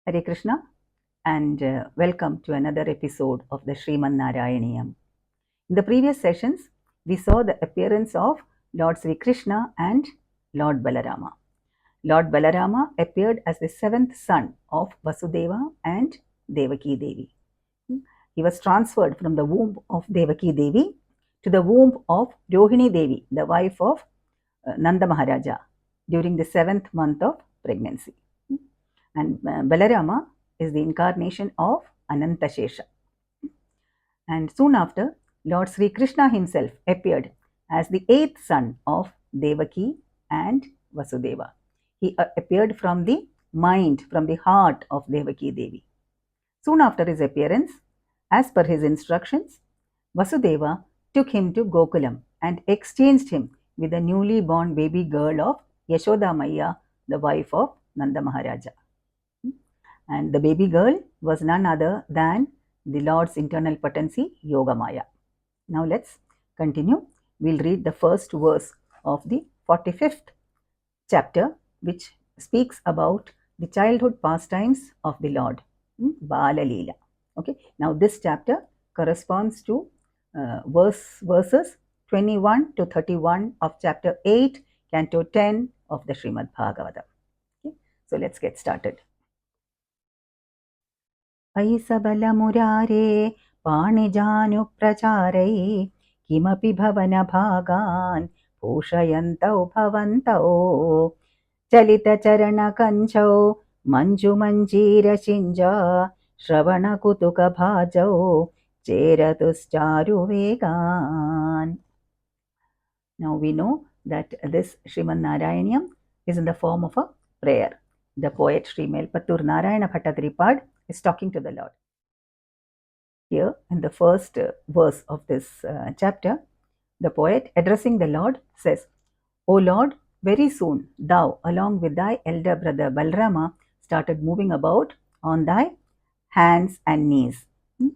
Hare Krishna and welcome to another episode of the Sriman Narayaneeyam. In the previous sessions, we saw the appearance of Lord Sri Krishna and Lord Balarama. Lord Balarama appeared as the seventh son of Vasudeva and Devaki Devi. He was transferred from the womb of Devaki Devi to the womb of Rohini Devi, the wife of Nanda Maharaja, during the 7th month of pregnancy. And Balarama is the incarnation of Anantashesha. And soon after, Lord Sri Krishna himself appeared as the 8th son of Devaki and Vasudeva. He appeared from the mind, from the heart of Devaki Devi. Soon after his appearance, as per his instructions, Vasudeva took him to Gokulam and exchanged him with the newly born baby girl of Yashoda Maya, the wife of Nanda Maharaja. And the baby girl was none other than the Lord's internal potency, Yogamaya. Now let's continue. We'll read the first verse of the 45th chapter, which speaks about the childhood pastimes of the Lord, Bala Leela. Okay. Now this chapter corresponds to verses 21 to 31 of chapter 8, canto 10 of the Srimad Bhagavatam. Okay. So let's get started. ऐसबलमुरारे पाणिजानुप्रचारै किमपि भवनभागान् पोषयन्तौ भवन्तौ चलितचरणकञ्चौ मञ्जुमञ्जीरचिञ्जा श्रवणकुतुकभाजौ चेरतुश्चारुवेगान्. Now we know that this Sriman Narayaneeyam is in the form of a prayer. The poet Sri Melpattur Narayana Bhattatripad is talking to the Lord. Here in the first verse of this chapter, the poet addressing the Lord says, O Lord, very soon thou along with thy elder brother Balarama started moving about on thy hands and knees.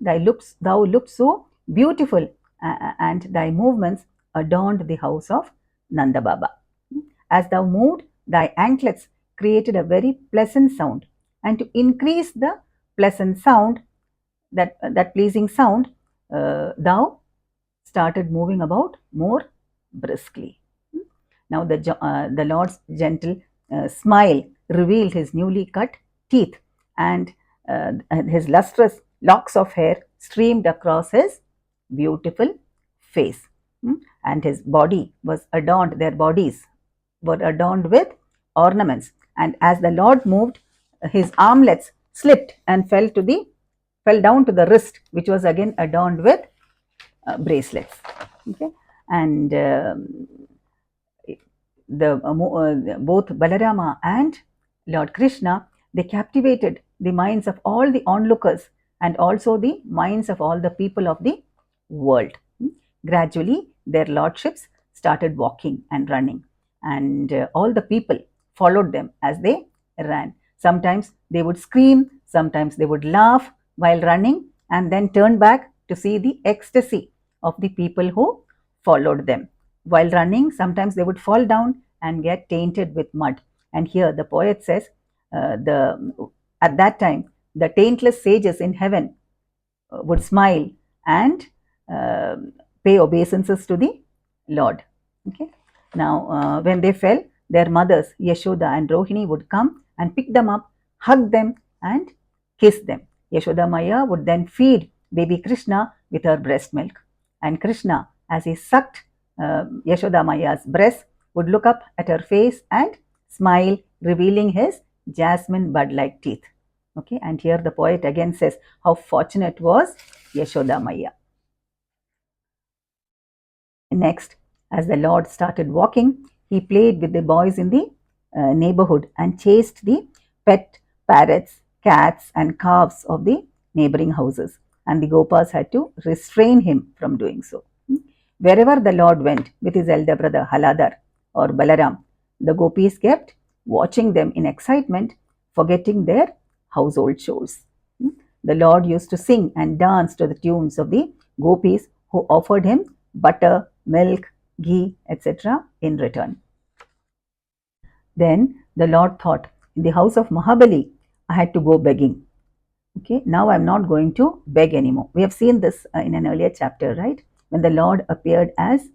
Thou looked so beautiful and thy movements adorned the house of Nanda Baba. As thou moved, thy anklets created a very pleasant sound, and to increase the pleasant sound, that pleasing sound, thou started moving about more briskly. Now the Lord's gentle smile revealed his newly cut teeth, and his lustrous locks of hair streamed across his beautiful face, and his body was adorned, their bodies were adorned with ornaments, and as the Lord moved, his armlets slipped and fell down to the wrist, which was again adorned with bracelets. Okay, and both Balarama and Lord Krishna, they captivated the minds of all the onlookers and also the minds of all the people of the world. Gradually, their lordships started walking and running, and all the people followed them as they ran. Sometimes they would scream, sometimes they would laugh while running, and then turn back to see the ecstasy of the people who followed them. While running, sometimes they would fall down and get tainted with mud. And here the poet says, at that time, the taintless sages in heaven would smile and pay obeisances to the Lord. Okay. Now, when they fell, their mothers, Yashoda and Rohini, would come and pick them up, hug them, and kiss them. Yashoda Maya would then feed baby Krishna with her breast milk. And Krishna, as he sucked Yashoda Maya's breast, would look up at her face and smile, revealing his jasmine bud-like teeth. Okay, and here the poet again says how fortunate was Yashoda Maya. Next, as the Lord started walking, he played with the boys in the neighborhood and chased the pet parrots, cats, and calves of the neighboring houses. And the Gopas had to restrain him from doing so. Wherever the Lord went with his elder brother Haladar or Balaram, the Gopis kept watching them in excitement, forgetting their household chores. The Lord used to sing and dance to the tunes of the Gopis, who offered him butter, milk, ghee, etc. in return. Then the Lord thought, in the house of Mahabali, I had to go begging. Okay, now I'm not going to beg anymore. We have seen this in an earlier chapter, right? When the Lord appeared as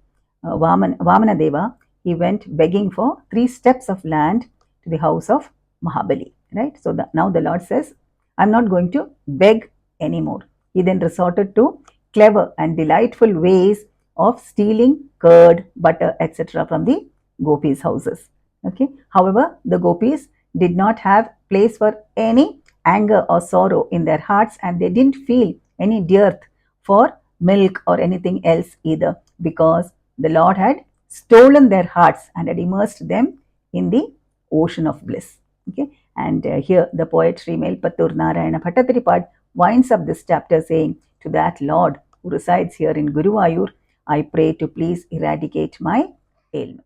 Vamana Deva, he went begging for 3 steps of land to the house of Mahabali, right? So now the Lord says, I'm not going to beg anymore. He then resorted to clever and delightful ways of stealing curd, butter, etc. from the gopis' houses. Okay. However, the gopis did not have place for any anger or sorrow in their hearts, and they didn't feel any dearth for milk or anything else either, because the Lord had stolen their hearts and had immersed them in the ocean of bliss. Okay, and here the poet Sriman Pattur Narayana Bhattatiripad winds up this chapter saying, to that Lord who resides here in Guruvayur, I pray to please eradicate my ailments.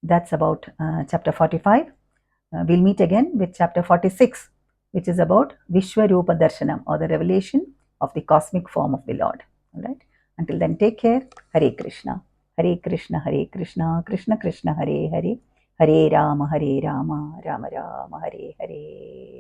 That's about chapter 45. We'll meet again with chapter 46, which is about Vishwarupa Darshanam, or the revelation of the cosmic form of the Lord. All right. Until then, take care. Hare Krishna. Hare Krishna, Hare Krishna, Krishna Krishna, Hare Hare, Hare Rama, Rama Rama, Hare Hare.